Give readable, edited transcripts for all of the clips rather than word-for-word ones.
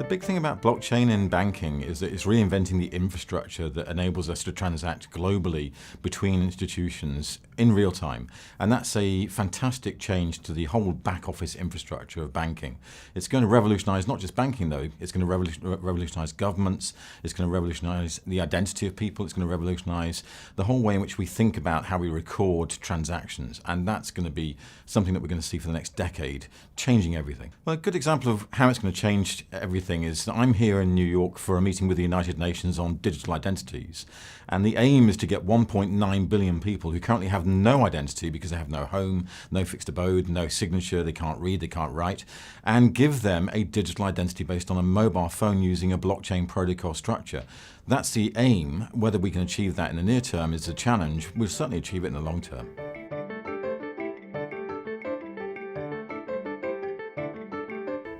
The big thing about blockchain in banking is that it's reinventing the infrastructure that enables us to transact globally between institutions in real time. And that's a fantastic change to the whole back office infrastructure of banking. It's going to revolutionize not just banking though, it's going to revolutionize governments, it's going to revolutionize the identity of people, it's going to revolutionize the whole way in which we think about how we record transactions. And that's going to be something that we're going to see for the next decade, changing everything. Well, a good example of how it's going to change everything is that I'm here in New York for a meeting with the United Nations on digital identities. And the aim is to get 1.9 billion people who currently have no identity because they have no home, no fixed abode, no signature, they can't read, they can't write, and give them a digital identity based on a mobile phone using a blockchain protocol structure. That's the aim. Whether we can achieve that in the near term is a challenge. We'll certainly achieve it in the long term.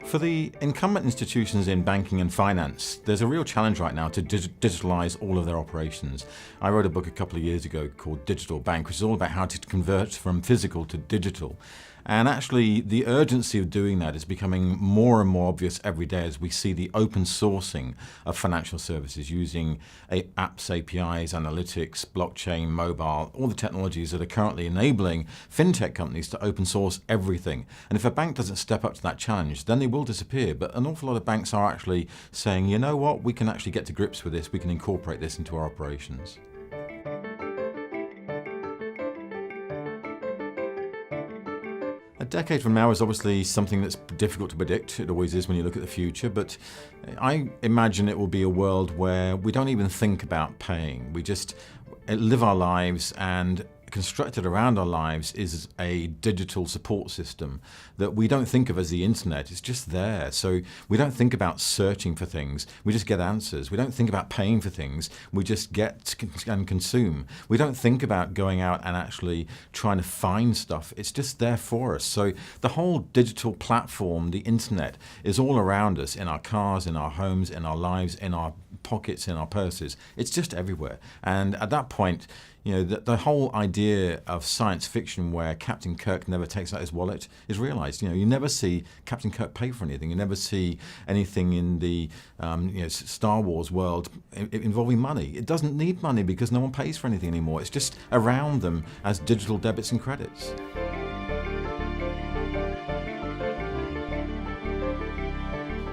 For the incumbent institutions in banking and finance, there's a real challenge right now to digitalize all of their operations. I wrote a book a couple of years ago called Digital Bank, which is all about how to convert from physical to digital. And actually, the urgency of doing that is becoming more and more obvious every day as we see the open sourcing of financial services using apps, APIs, analytics, blockchain, mobile, all the technologies that are currently enabling FinTech companies to open source everything. And if a bank doesn't step up to that challenge, then they will disappear. But an awful lot of banks are actually saying, you know what, we can actually get to grips with this, we can incorporate this into our operations. A decade from now is obviously something that's difficult to predict. It always is when you look at the future, but I imagine it will be a world where we don't even think about paying. We just live our lives, and constructed around our lives is a digital support system that we don't think of as the internet. It's just there. So we don't think about searching for things. We just get answers. We don't think about paying for things. We just get and consume. We don't think about going out and actually trying to find stuff. It's just there for us. So the whole digital platform, the internet, is all around us, in our cars, in our homes, in our lives, in our pockets, in our purses. It's just everywhere. And at that point, you know, the whole idea of science fiction where Captain Kirk never takes out his wallet is realized. You know, you never see Captain Kirk pay for anything. You never see anything in the Star Wars world involving money. It doesn't need money because no one pays for anything anymore. It's just around them as digital debits and credits.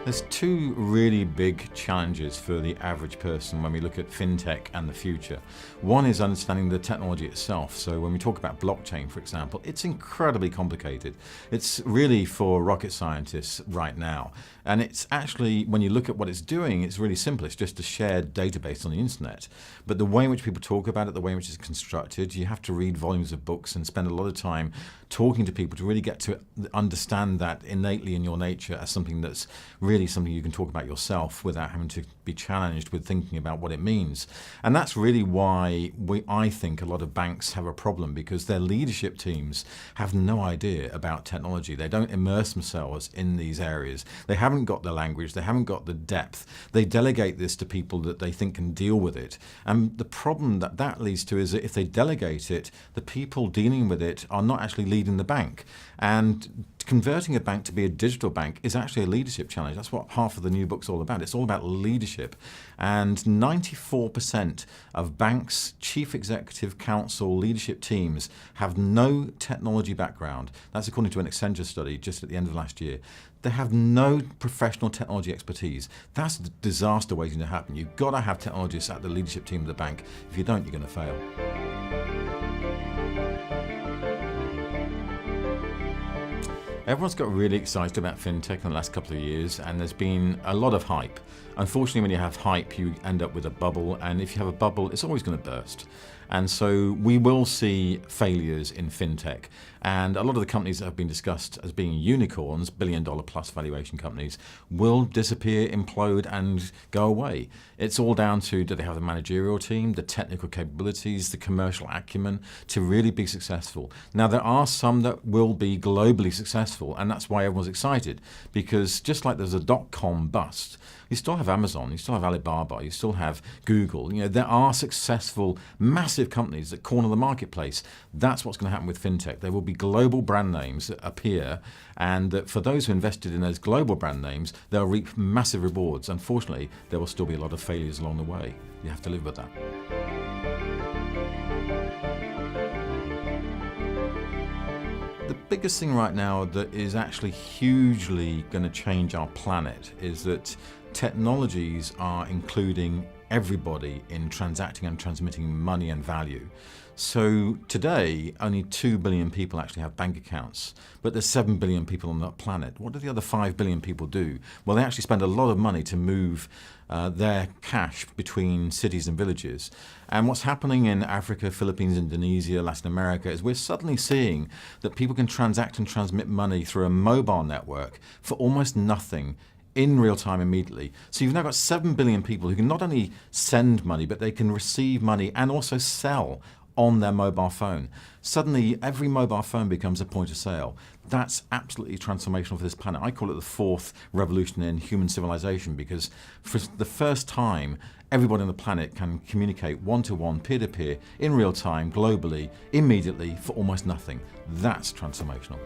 There's two really big challenges for the average person when we look at FinTech and the future. One is understanding the technology itself. So when we talk about blockchain, for example, it's incredibly complicated. It's really for rocket scientists right now. And it's actually, when you look at what it's doing, it's really simple. It's just a shared database on the internet. But the way in which people talk about it, the way in which it's constructed, you have to read volumes of books and spend a lot of time talking to people to really get to understand that innately in your nature as something that's really something you can talk about yourself without having to be challenged with thinking about what it means. And that's really why I think a lot of banks have a problem, because their leadership teams have no idea about technology. They don't immerse themselves in these areas. They haven't got the language, they haven't got the depth. They delegate this to people that they think can deal with it. And the problem that leads to is that if they delegate it, the people dealing with it are not actually leading the bank. And converting a bank to be a digital bank is actually a leadership challenge. That's what half of the new book's all about. It's all about leadership. And 94% of banks' chief executive council leadership teams have no technology background. That's according to an Accenture study just at the end of last year. They have no professional technology expertise. That's a disaster waiting to happen. You've got to have technologists at the leadership team of the bank. If you don't, you're going to fail. Everyone's got really excited about FinTech in the last couple of years, and there's been a lot of hype. Unfortunately, when you have hype, you end up with a bubble, and if you have a bubble, it's always going to burst. And so we will see failures in FinTech. And a lot of the companies that have been discussed as being unicorns, billion-dollar plus valuation companies, will disappear, implode, and go away. It's all down to, do they have the managerial team, the technical capabilities, the commercial acumen to really be successful? Now, there are some that will be globally successful, and that's why everyone's excited. Because just like there's a dot-com bust, You still have Amazon, you still have Alibaba, you still have Google. There are successful, massive companies that corner the marketplace. That's what's going to happen with FinTech. There will be global brand names that appear, and for those who invested in those global brand names, they'll reap massive rewards. Unfortunately, there will still be a lot of failures along the way. You have to live with that. The biggest thing right now that is actually hugely going to change our planet is that technologies are including everybody in transacting and transmitting money and value. So today, only 2 billion people actually have bank accounts, but there's 7 billion people on that planet. What do the other 5 billion people do? Well, they actually spend a lot of money to move their cash between cities and villages. And what's happening in Africa, Philippines, Indonesia, Latin America is we're suddenly seeing that people can transact and transmit money through a mobile network for almost nothing in real time immediately. So you've now got 7 billion people who can not only send money, but they can receive money and also sell on their mobile phone. Suddenly, every mobile phone becomes a point of sale. That's absolutely transformational for this planet. I call it the fourth revolution in human civilization, because for the first time, everybody on the planet can communicate one-to-one, peer-to-peer, in real time, globally, immediately, for almost nothing. That's transformational.